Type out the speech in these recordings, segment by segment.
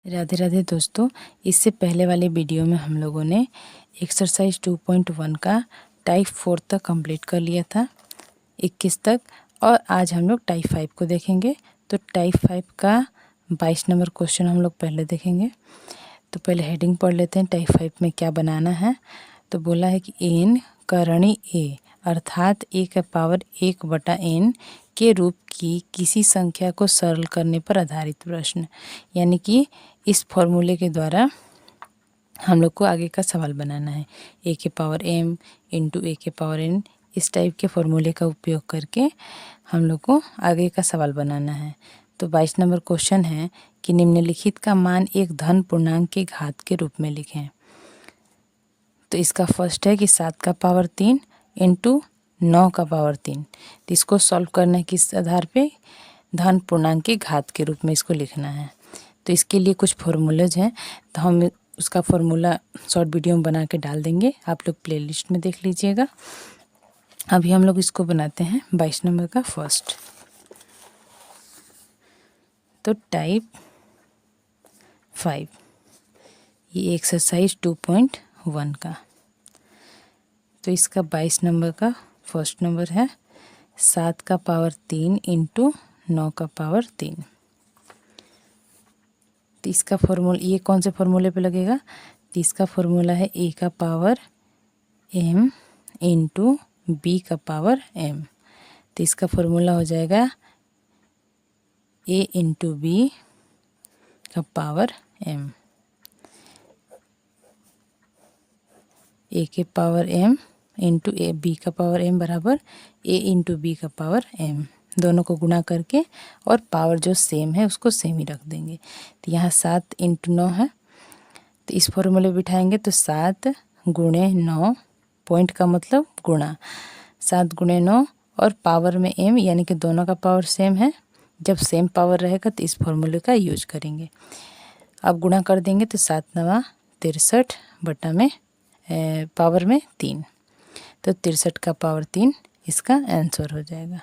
राधे राधे दोस्तों, इससे पहले वाले वीडियो में हम लोगों ने एक्सरसाइज 2.1 का टाइप 4 तक कंप्लीट कर लिया था, 21 तक। और आज हम लोग टाइप 5 को देखेंगे। तो टाइप 5 का 22 नंबर क्वेश्चन हम लोग पहले देखेंगे। तो पहले हेडिंग पढ़ लेते हैं, टाइप 5 में क्या बनाना है। तो बोला है कि n करणी a अर्थात a का पावर 1/n के रूप की किसी संख्या को सरल करने पर आधारित प्रश्न। यानी कि इस फॉर्मूले के द्वारा हम लोग को आगे का सवाल बनाना है। a के पावर m इंटू a के पावर n, इस टाइप के फॉर्मूले का उपयोग करके हम लोग को आगे का सवाल बनाना है। तो 22 नंबर क्वेश्चन है कि निम्नलिखित का मान एक धन पूर्णांक के घात के रूप में लिखें। तो इसका फर्स्ट है कि 7 का पावर 3 इंटू 9 का पावर 3। तो इसको सॉल्व करने के आधार पे धन पूर्णांक के घात के रूप में इसको लिखना है। तो इसके लिए कुछ फॉर्मूलेज हैं, तो हम उसका फॉर्मूला शॉर्ट वीडियो में बना के डाल देंगे, आप लोग प्लेलिस्ट में देख लीजिएगा। अभी हम लोग इसको बनाते हैं 22 नंबर का फर्स्ट। तो टाइप 5 ये एक्सरसाइज 2.1 का। तो इसका 22 नंबर का फर्स्ट नंबर है 7 का पावर 3 इंटू 9 का पावर 3। तो इसका फॉर्मूला ये कौन से फॉर्मूले पे लगेगा? तो इसका फॉर्मूला है a का पावर m इंटू b का पावर m। तो इसका फॉर्मूला हो जाएगा a इंटू b का पावर m। a के पावर m इंटू b का पावर m बराबर a इंटू b का पावर m। दोनों को गुणा करके और पावर जो सेम है उसको सेम ही रख देंगे। तो यहाँ 7 इंटू 9 है, तो इस फॉर्मूले बिठाएंगे तो 7 गुणे 9, पॉइंट का मतलब गुणा, 7 गुणे 9 और पावर में m, यानी कि दोनों का पावर सेम है। जब सेम पावर रहेगा तो इस फॉर्मूले का यूज करेंगे। अब गुणा कर देंगे तो 7 9 63 बटा में पावर में 3, तो 63 का पावर 3 इसका आंसर हो जाएगा।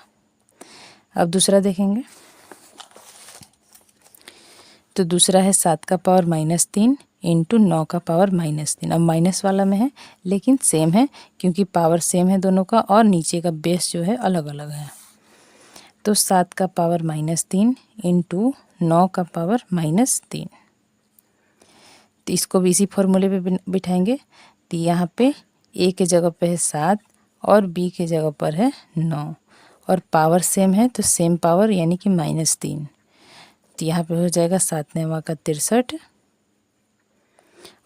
अब दूसरा देखेंगे। तो दूसरा है 7 का पावर -3 इंटू 9 का पावर -3। अब माइनस वाला में है लेकिन सेम है, क्योंकि पावर सेम है दोनों का और नीचे का बेस जो है अलग अलग है। तो 7 का पावर -3 इंटू 9 का पावर -3। तो इसको भी इसी फॉर्मूले पे बिठाएंगे। तो यहाँ पे a के जगह पे है 7 और b के जगह पर है 9 और पावर सेम है, तो सेम पावर यानी कि -3। तो यहाँ पे हो जाएगा 7 9 का 63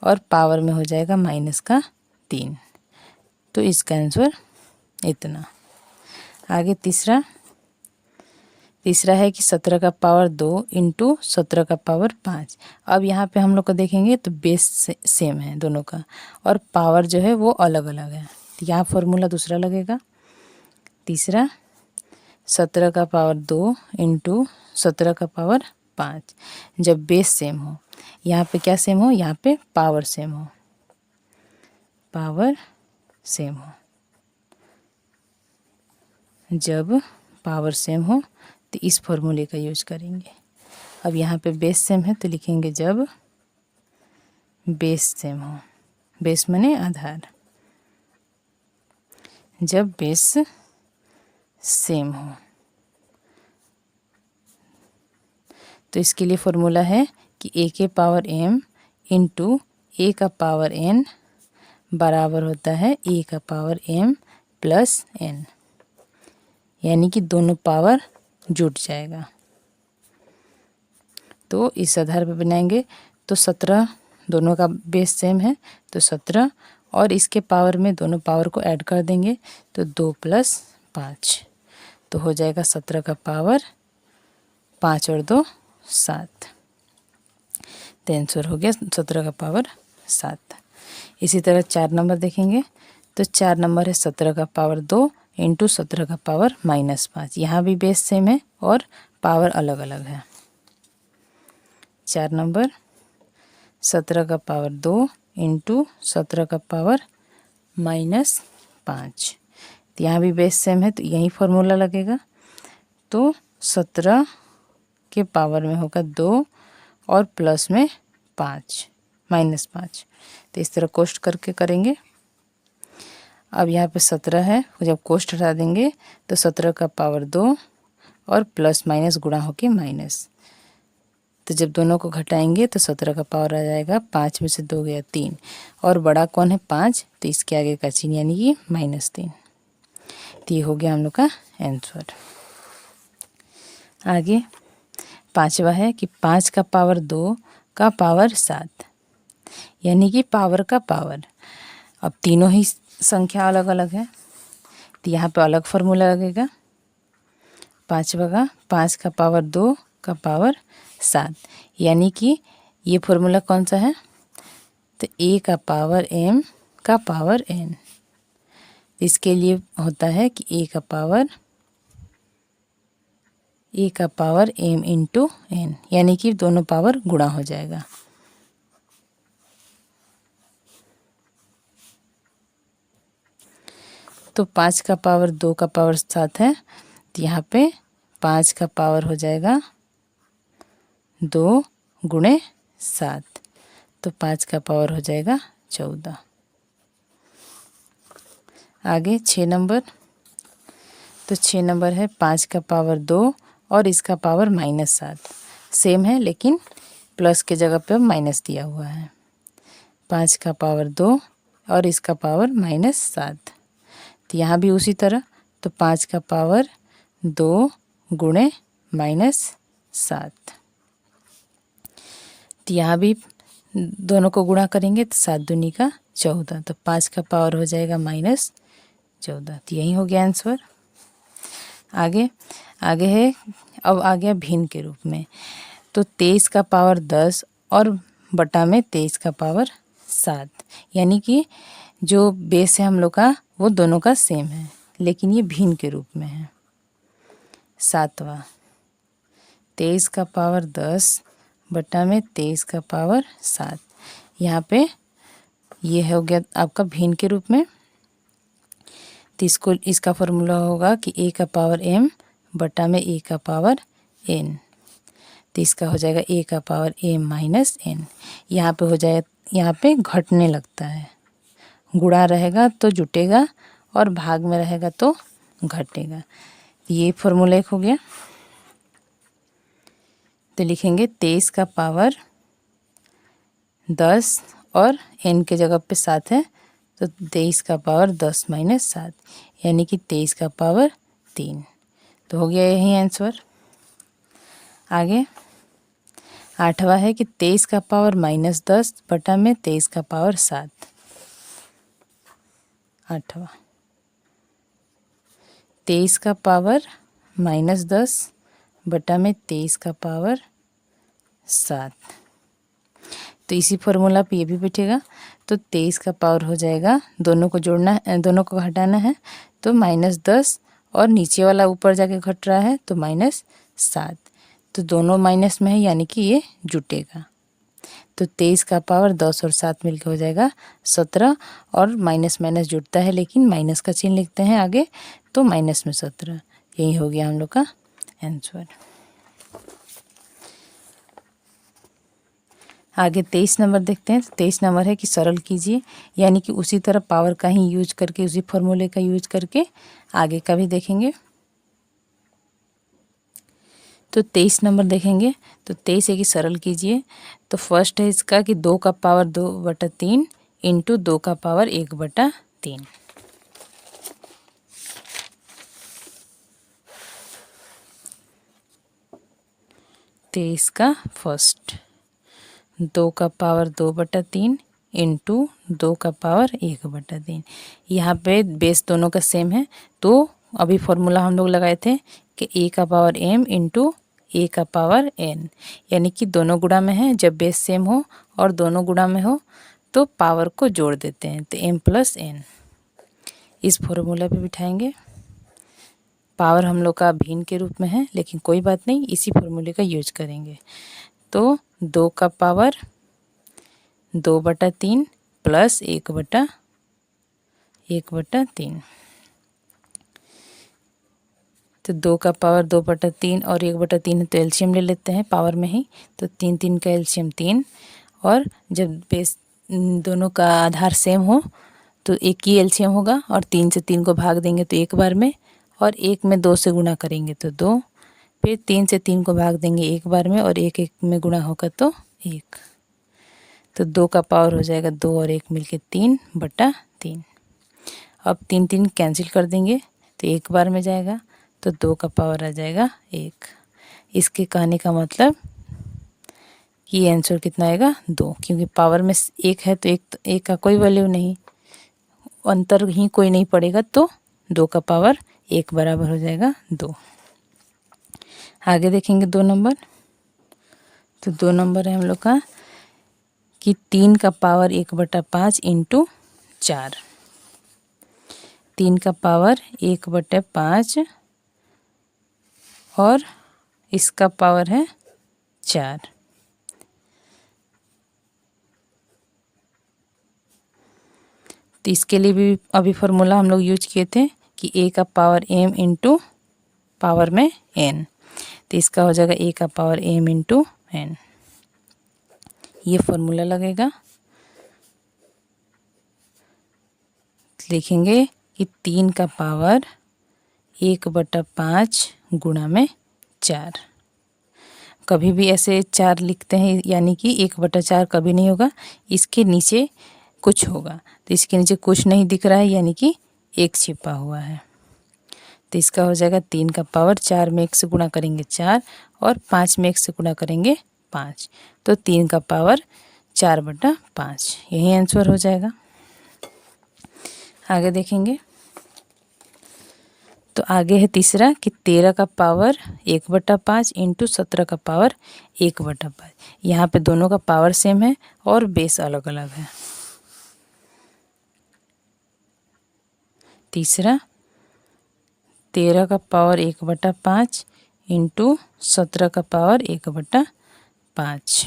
और पावर में हो जाएगा -3। तो इसका आंसर इतना। आगे तीसरा है कि 17 का पावर 2 इंटू 17 का पावर 5। अब यहाँ पे हम लोग को देखेंगे तो बेस सेम है दोनों का और पावर जो है वो अलग अलग है। तो यहाँ फॉर्मूला दूसरा लगेगा। तीसरा 17 का पावर 2 इंटू 17 का पावर 5। जब बेस सेम हो, यहाँ पे क्या सेम हो? यहाँ पे पावर सेम हो, पावर सेम हो। जब पावर सेम हो तो इस फॉर्मूले का यूज करेंगे। अब यहाँ पे बेस सेम है तो लिखेंगे जब बेस सेम हो। बेस माने आधार। जब बेस सेम हो तो इसके लिए फॉर्मूला है कि a के पावर m इंटू a का पावर n बराबर होता है a का पावर m प्लस n, यानी कि दोनों पावर जुट जाएगा। तो इस आधार पर बनाएंगे। तो 17 दोनों का बेस सेम है तो 17 और इसके पावर में दोनों पावर को ऐड कर देंगे तो 2 + 5, तो हो जाएगा 17 का पावर 5 और 2 7। तो आंसर हो गया 17 का पावर 7। इसी तरह 4 नंबर देखेंगे। तो 4 नंबर है 17 का पावर 2 इंटू 17 का पावर -5। यहाँ भी बेस सेम है और पावर अलग अलग है। 4 नंबर 17 का पावर 2 इंटू 17 का पावर -5। तो यहाँ भी बेस सेम है तो यही फॉर्मूला लगेगा। तो 17 के पावर में होगा 2 और प्लस में 5 -5। तो इस तरह कोष्ट करके करेंगे। अब यहाँ पे 17 है, जब कोष्ट हटा देंगे तो 17 का पावर 2 और प्लस माइनस गुणा होके माइनस। तो जब दोनों को घटाएंगे तो 17 का पावर आ जाएगा, 5 में से 2 गया 3, और बड़ा कौन है 5, तो इसके आगे का चिन्ह यानी कि -3। तो ये हो गया हम लोग का आंसर। आगे 5वां है कि 5 का पावर 2 का पावर 7, यानी कि पावर का पावर। अब तीनों ही संख्या अलग अलग है तो यहाँ पे अलग फार्मूला लगेगा। 5वां का 5 का पावर 2 का पावर 7, यानी कि ये फार्मूला कौन सा है, तो a का पावर m का पावर n। इसके लिए होता है कि a का पावर m इंटू n, यानी कि दोनों पावर गुणा हो जाएगा। तो 5 का पावर 2 का पावर 7 है, तो यहाँ पे 5 का पावर हो जाएगा 2 गुणे 7, तो 5 का पावर हो जाएगा 14। आगे 6 नंबर, तो 6 नंबर है 5 का पावर 2 और इसका पावर -7। सेम है लेकिन प्लस के जगह पे माइनस दिया हुआ है। 5 का पावर 2 और इसका पावर -7, तो यहाँ भी उसी तरह, तो 5 का पावर 2 गुणे -7। तो यहाँ भी दोनों को गुणा करेंगे तो 7 दूनी का 14, तो 5 का पावर हो जाएगा -14। तो यही हो गया आंसर। आगे है, अब आ गया भिन्न के रूप में। तो 23 का पावर 10 और बटा में 23 का पावर 7, यानी कि जो बेस है हम लोग का वो दोनों का सेम है, लेकिन ये भिन्न के रूप में है। 7वां 23 का पावर 10 बटा में 23 का पावर 7, यहाँ पे ये हो गया आपका भिन्न के रूप में। तो इसका फॉर्मूला होगा कि a का पावर m बटा में a का पावर n। तो इसका हो जाएगा a का पावर m माइनस n। यहाँ पे हो जाए, यहाँ पे घटने लगता है, गुणा रहेगा तो जुटेगा और भाग में रहेगा तो घटेगा। ये फॉर्मूला एक हो गया। तो लिखेंगे 23 का पावर 10 और n के जगह पे 7 है, तो 23 का पावर 10 माइनस 7, यानी कि 23 का पावर 3। तो हो गया यही आंसर। आगे 8वां है कि 23 का पावर -10 बटा में 23 का पावर 7। 8वां 23 का पावर -10 बटा में 23 का पावर 7। तो इसी फॉर्मूला पे ये भी बैठेगा। तो 23 का पावर हो जाएगा, दोनों को जोड़ना है, दोनों को घटाना है, तो -10 और नीचे वाला ऊपर जाके घट रहा है तो -7, तो दोनों माइनस में है यानी कि ये जुटेगा। तो 23 का पावर 10 और 7 मिलकर हो जाएगा 17, और माइनस माइनस जुड़ता है लेकिन माइनस का चिन्ह लिखते हैं आगे, तो माइनस में 17। यही हो गया हम लोग का आंसर। आगे 23 नंबर देखते हैं। तो 23 नंबर है कि सरल कीजिए, यानी कि उसी तरह पावर का ही यूज करके, उसी फॉर्मूले का यूज करके आगे का भी देखेंगे। तो 23 नंबर देखेंगे। तो 23 है कि सरल कीजिए। तो फर्स्ट है इसका कि 2 का पावर 2/3 इंटू 2 का पावर 1/3। तो इसका फर्स्ट 2 का पावर 2/3 इंटू 2 का पावर 1/3। यहाँ पे बेस दोनों का सेम है, तो अभी फॉर्मूला हम लोग लगाए थे कि a का पावर m इंटू a का पावर n, यानी कि दोनों गुणा में है। जब बेस सेम हो और दोनों गुणा में हो तो पावर को जोड़ देते हैं, तो m प्लस n इस फॉर्मूला पे बिठाएंगे। पावर हम लोग का भिन्न के रूप में है, लेकिन कोई बात नहीं, इसी फॉर्मूले का यूज करेंगे। तो 2 का पावर 2/3 प्लस 1/3। तो 2 का पावर 2/3 और 1/3 है, तो एलसीएम ले लेते हैं पावर में ही। तो 3 3 का एलसीएम 3 और जब बेस दोनों का आधार सेम हो तो एक ही एलसीएम होगा, और 3 से 3 को भाग देंगे तो एक बार में, और 1 में 2 से गुणा करेंगे तो 2, फिर 3 से 3 को भाग देंगे एक बार में, और 1 1 में गुणा होगा तो 1, तो 2 का पावर हो जाएगा 2 और 1 मिलके 3/3। अब 3 3 कैंसिल कर देंगे तो एक बार में जाएगा, तो 2 का पावर आ जाएगा 1। इसके कहने का मतलब कि आंसर कितना आएगा 2, क्योंकि पावर में 1 है तो एक का कोई वैल्यू नहीं, अंतर ही कोई नहीं पड़ेगा, तो 2 का पावर 1 बराबर हो जाएगा 2। आगे देखेंगे 2 नंबर। तो 2 नंबर है हम लोग का कि 3 का पावर 1/5 इंटू 4। 3 का पावर 1/5 और इसका पावर है 4। तो इसके लिए भी अभी फार्मूला हम लोग यूज किए थे कि a का पावर m इंटू पावर में n, तो इसका हो जाएगा a का पावर m इंटू n, ये फार्मूला लगेगा। लिखेंगे कि 3 का पावर 1/5 गुणा में 4। कभी भी ऐसे 4 लिखते हैं, यानी कि 1/4 कभी नहीं होगा, इसके नीचे कुछ होगा, तो इसके नीचे कुछ नहीं दिख रहा है, यानी कि 1 छिपा हुआ है। तो इसका हो जाएगा 3 का पावर 4 में 1 से गुणा करेंगे 4, और 5 में 1 से गुणा करेंगे 5, तो 3 का पावर 4/5, यही आंसर हो जाएगा। आगे देखेंगे। तो आगे है तीसरा कि 13 का पावर 1/5 इंटू 17 का पावर 1/5। यहाँ पे दोनों का पावर सेम है और बेस अलग अलग है। तीसरा 13 का पावर 1/5 इंटू 17 का पावर 1/5।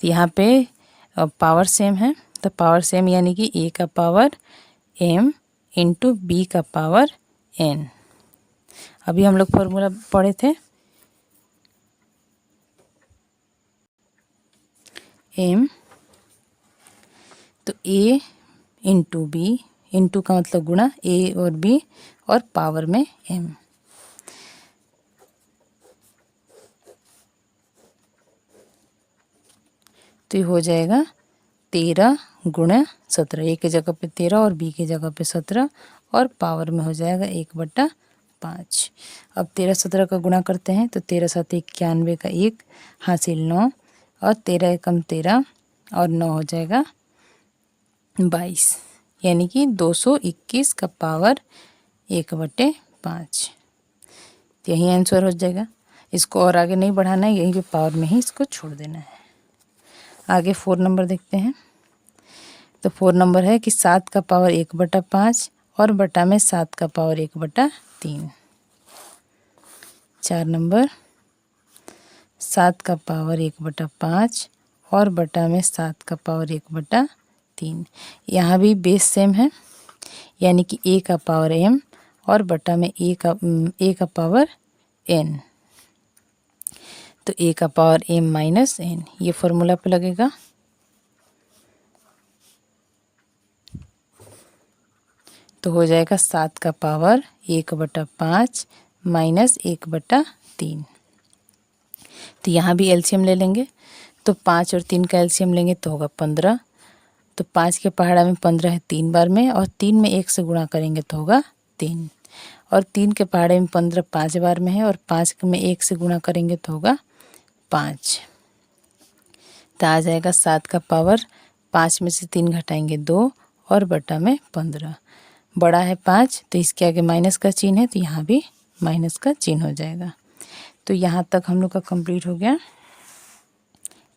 यहाँ पे पावर सेम है, तो पावर सेम यानी कि a का पावर m इंटू b का पावर n। अभी हम लोग फॉर्मूला पढ़े थे, m तो a इंटू b, इंटू का मतलब गुणा, a और b और पावर में m। तो ये हो जाएगा 13 गुणा 17, a की जगह पे 13 और b की जगह पे 17, और पावर में हो जाएगा 1/5। अब 13 17 का गुणा करते हैं तो 13 7 91 का 1 हासिल 9, और 13 एकम 13 और 9 हो जाएगा 22, यानी कि 221 का पावर 1/5। यही आंसर हो जाएगा। इसको और आगे नहीं बढ़ाना है, यहीं पे पावर में ही इसको छोड़ देना है। आगे 4 नंबर देखते हैं। तो 4 नंबर है कि 7 का पावर 1/5 और बटा में 7 का पावर 1/3। 4 नंबर 7 का पावर 1/5 और बटा में 7 का पावर 1/3। यहाँ भी बेस सेम है, यानी कि a का पावर m और बटा में a का पावर n, तो a का पावर m माइनस n, ये फॉर्मूला पे लगेगा। तो हो जाएगा 7 का पावर 1/5 माइनस 1/3। तो यहाँ भी एलसीएम ले लेंगे, तो 5 और 3 का एलसीएम लेंगे तो होगा 15। तो 5 के पहाड़ा में 15 है 3 बार में, और 3 में 1 से गुणा करेंगे तो होगा 3, और 3 के पहाड़े में 15 5 बार में है, और 5 में 1 से गुणा करेंगे तो होगा 5। तो आ जाएगा 7 का पावर 5 में से 3 घटाएंगे 2, और बटा में 15, बड़ा है 5 तो इसके आगे माइनस का चिन्ह है, तो यहाँ भी माइनस का चिन्ह हो जाएगा। तो यहाँ तक हम लोग का कंप्लीट हो गया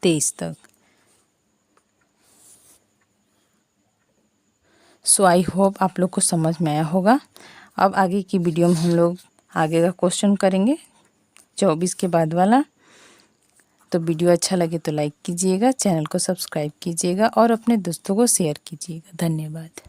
23 तक। सो आई होप आप लोग को समझ में आया होगा। अब आगे की वीडियो में हम लोग आगे का क्वेश्चन करेंगे 24 के बाद वाला। तो वीडियो अच्छा लगे तो लाइक कीजिएगा, चैनल को सब्सक्राइब कीजिएगा और अपने दोस्तों को शेयर कीजिएगा। धन्यवाद।